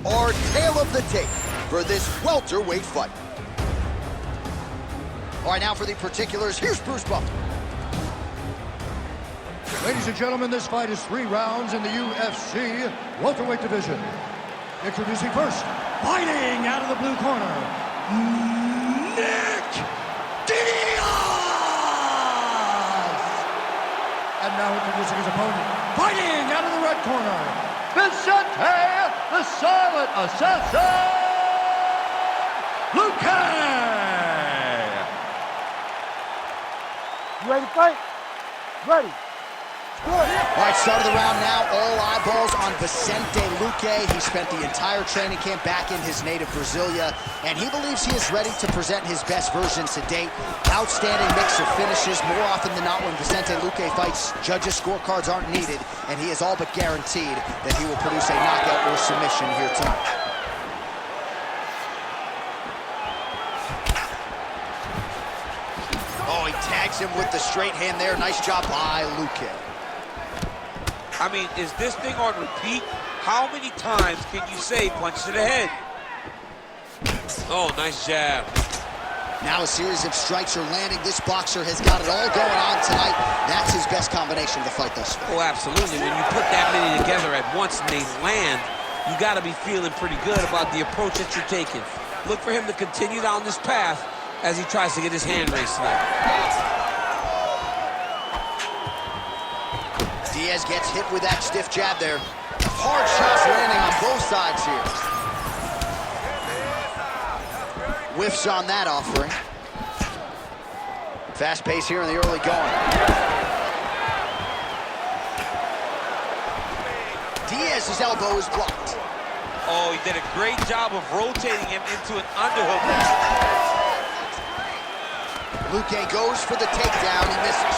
our tale of the tape for this welterweight fight. All right, now for the particulars, here's Bruce Buffer. Ladies and gentlemen, this fight is 3 rounds in the UFC welterweight division. Introducing first, fighting out of the blue corner, Nick Diaz! And now introducing his opponent, fighting out of the red corner, Vicente the Silent Assassin Luque! You ready to fight? Ready. All right, start of the round now. All eyeballs on Vicente Luque. He spent the entire training camp back in his native Brasilia, and he believes he is ready to present his best version to date. Outstanding mix of finishes. More often than not, when Vicente Luque fights, judges' scorecards aren't needed, and he is all but guaranteed that he will produce a knockout or submission here tonight. Oh, he tags him with the straight hand there. Nice job by Luque. I mean, is this thing on repeat? How many times can you say punch to the head? Oh, nice jab. Now a series of strikes are landing. This boxer has got it all going on tonight. That's his best combination of the fight thus far. Oh, absolutely. When you put that many together at once and they land, you got to be feeling pretty good about the approach that you're taking. Look for him to continue down this path as he tries to get his hand raised tonight. Diaz gets hit with that stiff jab there. Hard shots landing on both sides here. Whiffs on that offering. Fast pace here in the early going. Diaz's elbow is blocked. Oh, he did a great job of rotating him into an underhook. Luque goes for the takedown. He misses.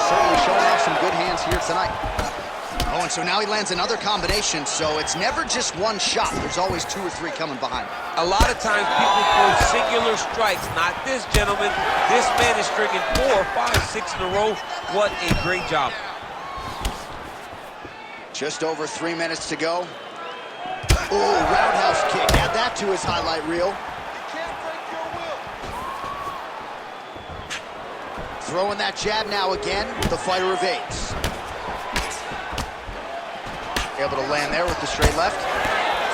Certainly showing off some good hands here tonight. Oh, and so now he lands another combination, so it's never just one shot. There's always 2 or 3 coming behind. A lot of times people throw singular strikes. Not this gentleman. This man is stringing 4, 5, 6 in a row. What a great job. Just over 3 minutes to go. Oh, roundhouse kick. Add that to his highlight reel. Throwing that jab now again. The fighter evades. Able to land there with the straight left.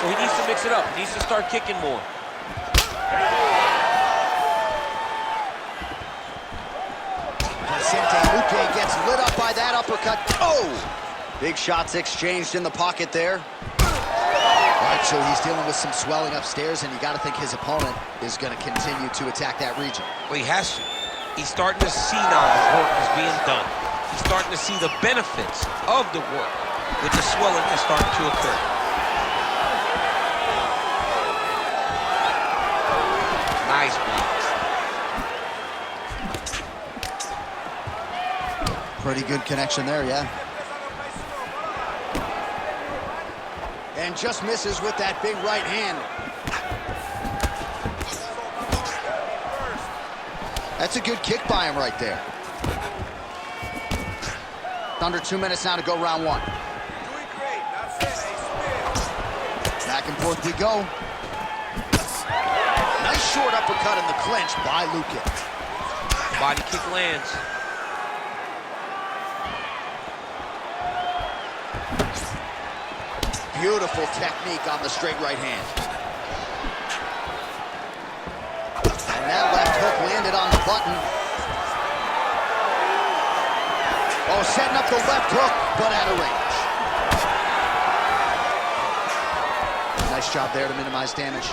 So he needs to mix it up. He needs to start kicking more. Vicente Luque gets lit up by that uppercut. Oh! Big shots exchanged in the pocket there. All right, so he's dealing with some swelling upstairs, and you got to think his opponent is going to continue to attack that region. Well, he has to. He's starting to see now his work is being done. He's starting to see the benefits of the work with the swelling that's starting to occur. Nice block. Pretty good connection there, yeah. And just misses with that big right hand. That's a good kick by him right there. Under 2 minutes now to go round 1. Back and forth we go. Nice short uppercut in the clinch by Luque. Body kick lands. Beautiful technique on the straight right hand. And that left hook landed on the button. Oh, setting up the left hook, but out of range. Nice job there to minimize damage.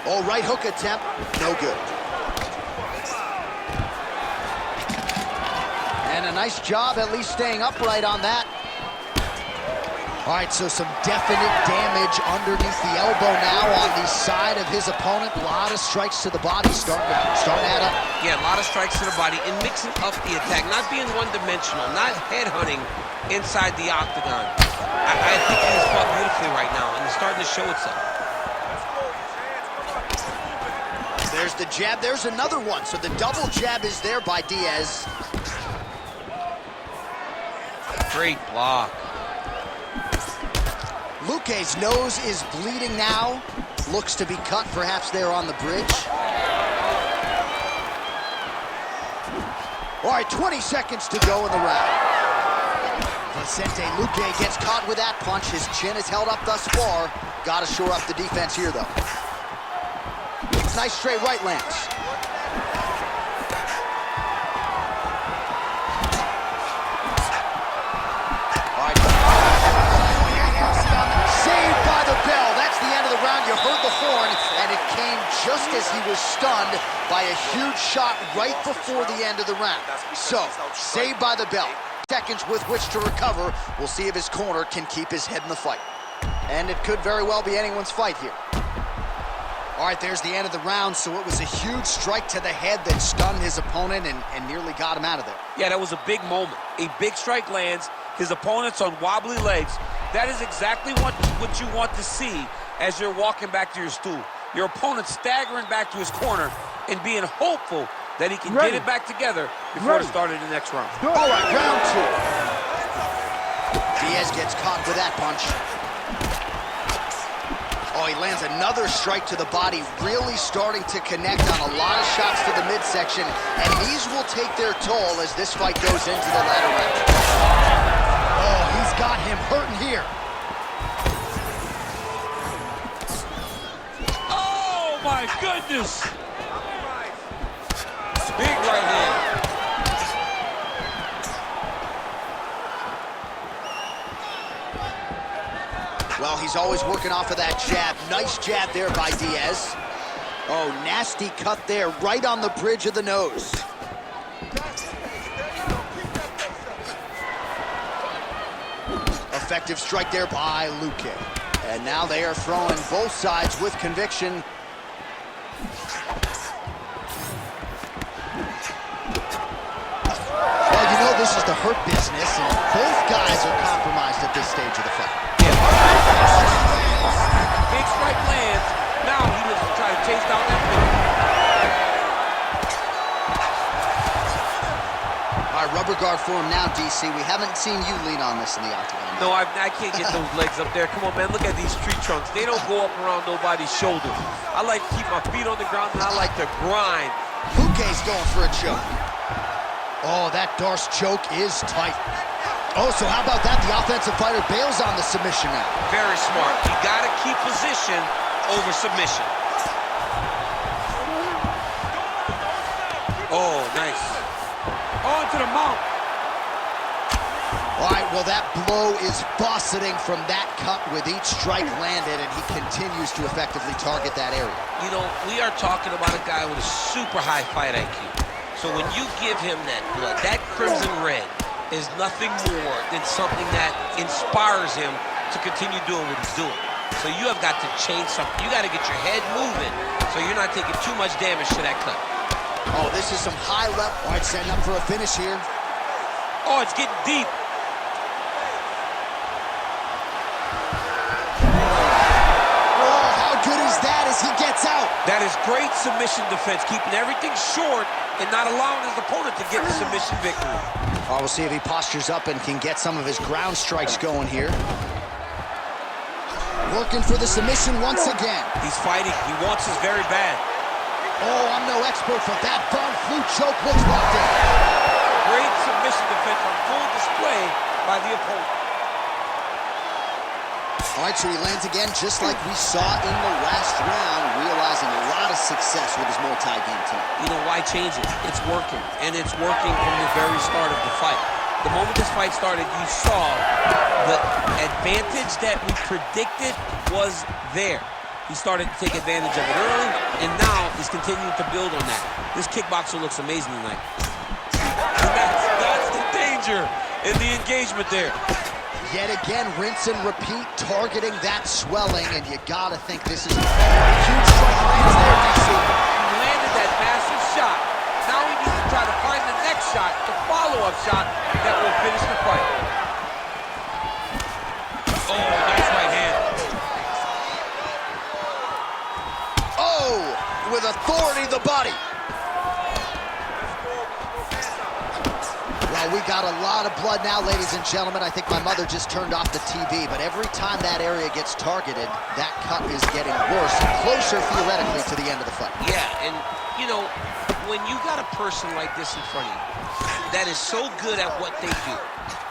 Oh, right hook attempt, no good. And a nice job at least staying upright on that. All right, so some definite damage underneath the elbow now on the side of his opponent. A lot of strikes to the body starting to add up. Yeah, a lot of strikes to the body and mixing up the attack, not being one-dimensional, not headhunting inside the octagon. I think he's fought beautifully right now, and it's starting to show itself. There's the jab, there's another one. So the double jab is there by Diaz. Great block. Luque's nose is bleeding now. Looks to be cut, perhaps there on the bridge. All right, 20 seconds to go in the round. Vicente Luque gets caught with that punch. His chin is held up thus far. Got to shore up the defense here, though. Nice straight right lands. Saved by the bell. That's the end of the round. You heard the horn, and it came just as he was stunned by a huge shot right before the end of the round. So, saved by the bell. Seconds with which to recover. We'll see if his corner can keep his head in the fight. And it could very well be anyone's fight here. All right, there's the end of the round. So it was a huge strike to the head that stunned his opponent and nearly got him out of there. Yeah, that was a big moment. A big strike lands. His opponent's on wobbly legs. That is exactly what you want to see as you're walking back to your stool. Your opponent staggering back to his corner and being hopeful that he can get it back together before the start of the next round. All right, round two. Diaz gets caught with that punch. Oh, he lands another strike to the body, really starting to connect on a lot of shots to the midsection, and these will take their toll as this fight goes into the latter round. Oh, he's got him hurting here. Oh, my goodness! Big right hand. Well, he's always working off of that jab. Nice jab there by Diaz. Oh, nasty cut there, right on the bridge of the nose. Effective strike there by Luque. And now they are throwing both sides with conviction. Well, you know this is the hurt business, and both guys are compromised at this stage of the fight. Big strike lands. Now he looks to try to chase down that middle. All right, rubber guard for him now, DC. We haven't seen you lean on this in the octagon. No, I can't get those legs up there. Come on, man, look at these tree trunks. They don't go up around nobody's shoulders. I like to keep my feet on the ground, and I like to grind. Luque's going for a choke. Oh, that Darce choke is tight. Oh, so how about that? The offensive fighter bails on the submission now. Very smart. You got to keep position over submission. Oh, nice. On to the mount. All right, well, that blow is buffeting from that cut with each strike landed, and he continues to effectively target that area. You know, we are talking about a guy with a super high fight IQ. So when you give him that blood, that crimson red is nothing more than something that inspires him to continue doing what he's doing. So you have got to change something. You got to get your head moving so you're not taking too much damage to that cut. Oh, this is some high level. All right, setting up for a finish here. Oh, it's getting deep. Oh, how good is that as he gets out? That is great submission defense, keeping everything short and not allowing his opponent to get the submission victory. Oh, we'll see if he postures up and can get some of his ground strikes going here. Working for the submission once again. He's fighting. He wants this very bad. Oh, I'm no expert, but that Von Flue choke looks locked in. Great submission defense on full display by the opponent. All right, so he lands again just like we saw in the last round, realizing a lot of success with his multi-game team. You know, why change it? It's working, and it's working from the very start of the fight. The moment this fight started, you saw the advantage that we predicted was there. He started to take advantage of it early, and now he's continuing to build on that. This kickboxer looks amazing tonight. And that's the danger in the engagement there. Yet again, rinse and repeat, targeting that swelling, and you gotta think this is a huge strike lands there, DC. He landed that massive shot. Now he needs to try to find the next shot, the follow-up shot that will finish the fight. Oh, nice right hand. Oh, with authority to the body. Well, we got a lot of blood now, ladies and gentlemen. I think my mother just turned off the TV, but every time that area gets targeted, that cut is getting worse, closer theoretically to the end of the fight. Yeah, and, you know, when you got a person like this in front of you that is so good at what they do,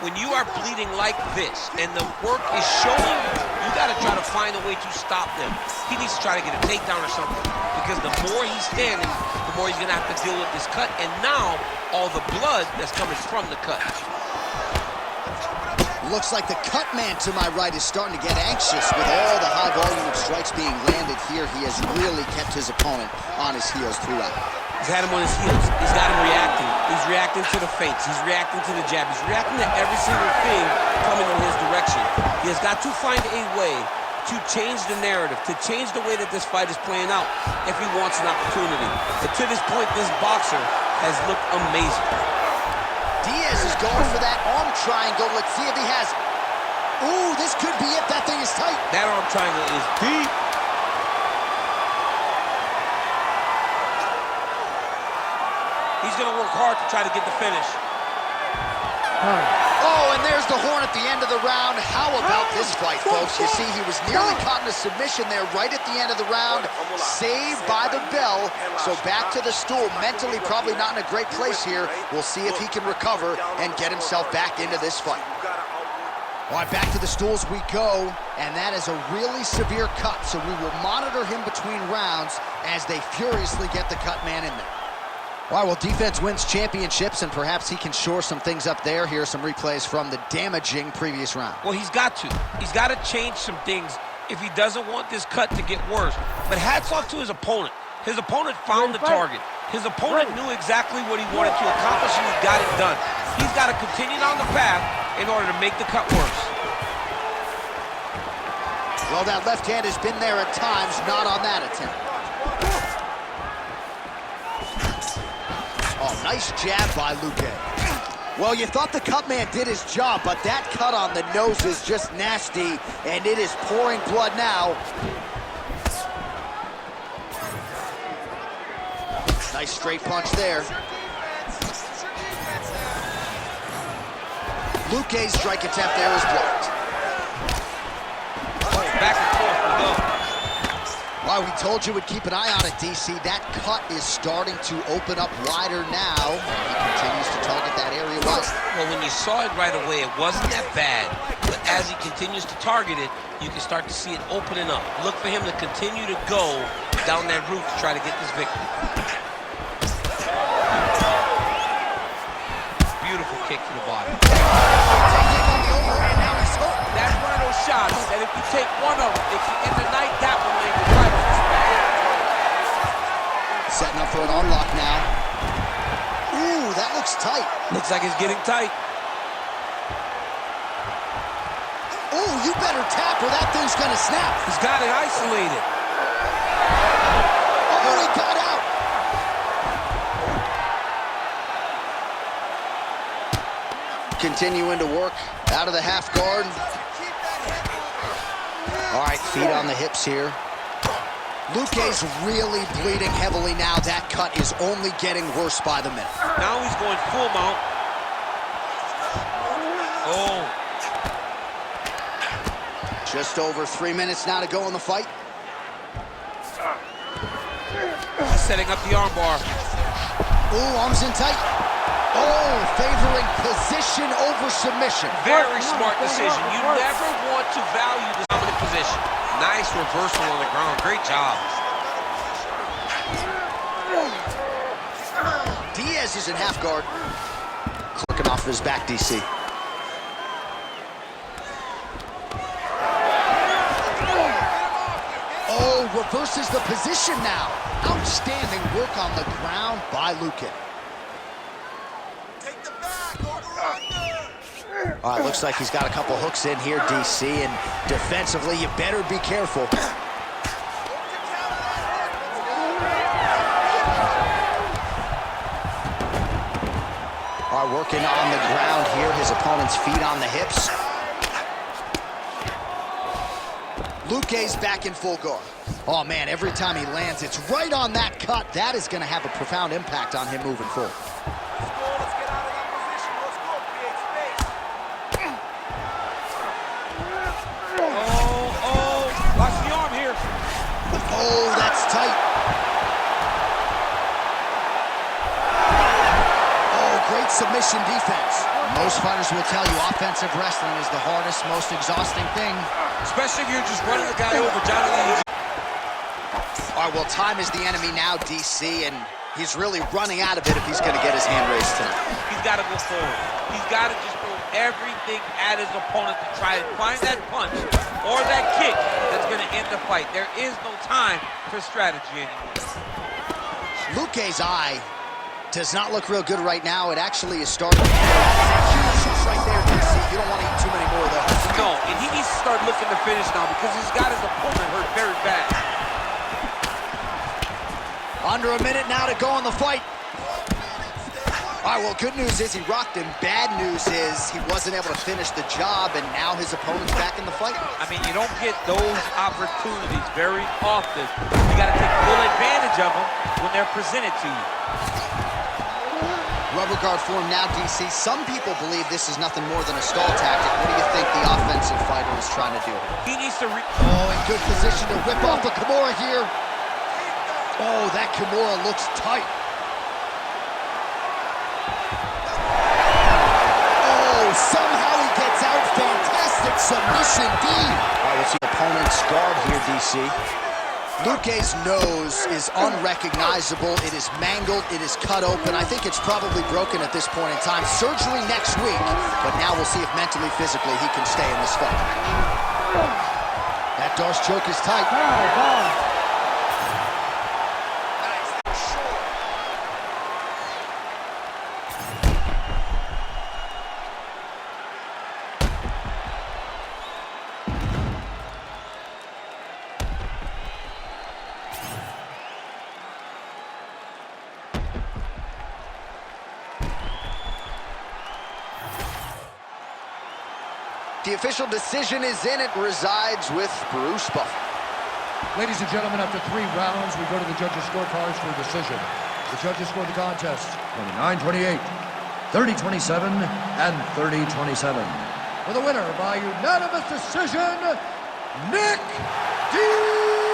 when you are bleeding like this and the work is showing, you got to try to find a way to stop them. He needs to try to get a takedown or something, because the more he's standing, the more he's going to have to deal with this cut, and now all the blood that's coming from the cut. Looks like the cut man to my right is starting to get anxious with all the high volume of strikes being landed here. He has really kept his opponent on his heels throughout. He's had him on his heels. He's got him reacting. He's reacting to the feints. He's reacting to the jab. He's reacting to every single thing coming in his direction. He has got to find a way to change the narrative, to change the way that this fight is playing out if he wants an opportunity. But to this point, this boxer has looked amazing. Diaz is going for that arm triangle. Let's see if he has it. Ooh, this could be it. That thing is tight. That arm triangle is deep. He's going to work hard to try to get the finish. Oh, and there's the horn at the end of the round. How about this fight, folks? You see, he was nearly caught in a submission there right at the end of the round. Saved by the bell. So back to the stool. Mentally probably not in a great place here. We'll see if he can recover and get himself back into this fight. All right, back to the stools we go. And that is a really severe cut. So we will monitor him between rounds as they furiously get the cut man in there. All right, well, defense wins championships, and perhaps he can shore some things up there. Here are some replays from the damaging previous round. Well, he's got to. He's got to change some things if he doesn't want this cut to get worse. But hats off to his opponent. His opponent found the target. His opponent knew exactly what he wanted to accomplish, and he got it done. He's got to continue down the path in order to make the cut worse. Well, that left hand has been there at times, not on that attempt. Oh, nice jab by Luque. Well, you thought the cut man did his job, but that cut on the nose is just nasty, and it is pouring blood now. Nice straight punch there. Luque's strike attempt there is blocked. Back and forth we go. Well, we told you we'd keep an eye on it, DC. That cut is starting to open up wider now. He continues to target that area well. Well, when you saw it right away, it wasn't that bad. But as he continues to target it, you can start to see it opening up. Look for him to continue to go down that route to try to get this victory. Beautiful kick to the body. That's one of those shots that if you take one of them, if you end the night, that one may be right. Setting up for an unlock now. Ooh, that looks tight. Looks like it's getting tight. Ooh, you better tap or that thing's gonna snap. He's got it isolated. Oh, he got out. Continuing to work out of the half guard. All right, feet on the hips here. Luque's really bleeding heavily now. That cut is only getting worse by the minute. Now he's going full mount. Oh. Just over 3 minutes now to go in the fight. He's setting up the armbar. Ooh, arms in tight. Oh, favoring position over submission. Very smart decision. You never want to value the dominant position. Nice reversal on the ground. Great job. Diaz is in half guard. Clicking off his back, DC. Oh, reverses the position now. Outstanding work on the ground by Luque. All right, looks like he's got a couple hooks in here, DC, and defensively, you better be careful. All right, working on the ground here, his opponent's feet on the hips. Luque's back in full guard. Oh, man, every time he lands, it's right on that cut. That is going to have a profound impact on him moving forward. Let's get out of that position. Let's go. Create space. Watch the arm here. Oh, that's tight. Oh, great submission defense. Most fighters will tell you offensive wrestling is the hardest, most exhausting thing. Especially if you're just running the guy over, Johnny. All right, well, time is the enemy now, DC, and he's really running out of it if he's going to get his hand raised tonight. He's got to go forward. He's got to just throw everything at his opponent to try to find that punch or that kick that's going to end the fight. There is no time for strategy anymore. Luque's eye does not look real good right now. It actually is starting. Huge shots right there, DC. You don't want to eat too many more of those. No, and he needs to start looking to finish now because he's got his opponent hurt very bad. Under a minute now to go in the fight. All right, well, good news is he rocked him. Bad news is he wasn't able to finish the job, and now his opponent's back in the fight. I mean, you don't get those opportunities very often. You got to take full advantage of them when they're presented to you. Rubber guard form now, DC. Some people believe this is nothing more than a stall tactic. What do you think the offensive fighter is trying to do? He needs to... Oh, in good position to whip off a Kimura here. Oh, that Kimura looks tight. Oh, somehow he gets out. Fantastic submission, D. All right, let's see opponent's guard here, DC. Luque's nose is unrecognizable. It is mangled. It is cut open. I think it's probably broken at this point in time. Surgery next week, but now we'll see if mentally, physically, he can stay in this fight. That Darce choke is tight. The official decision is in. It resides with Bruce Buffer. Ladies and gentlemen, after 3 rounds, we go to the judges' scorecards for a decision. The judges scored the contest 29-28, 30-27, and 30-27. For the winner by unanimous decision, Nick Diaz!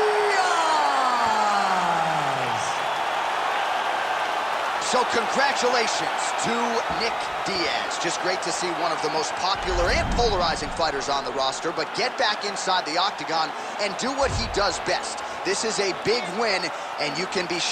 So congratulations to Nick Diaz. Just great to see one of the most popular and polarizing fighters on the roster, but get back inside the octagon and do what he does best. This is a big win, and you can be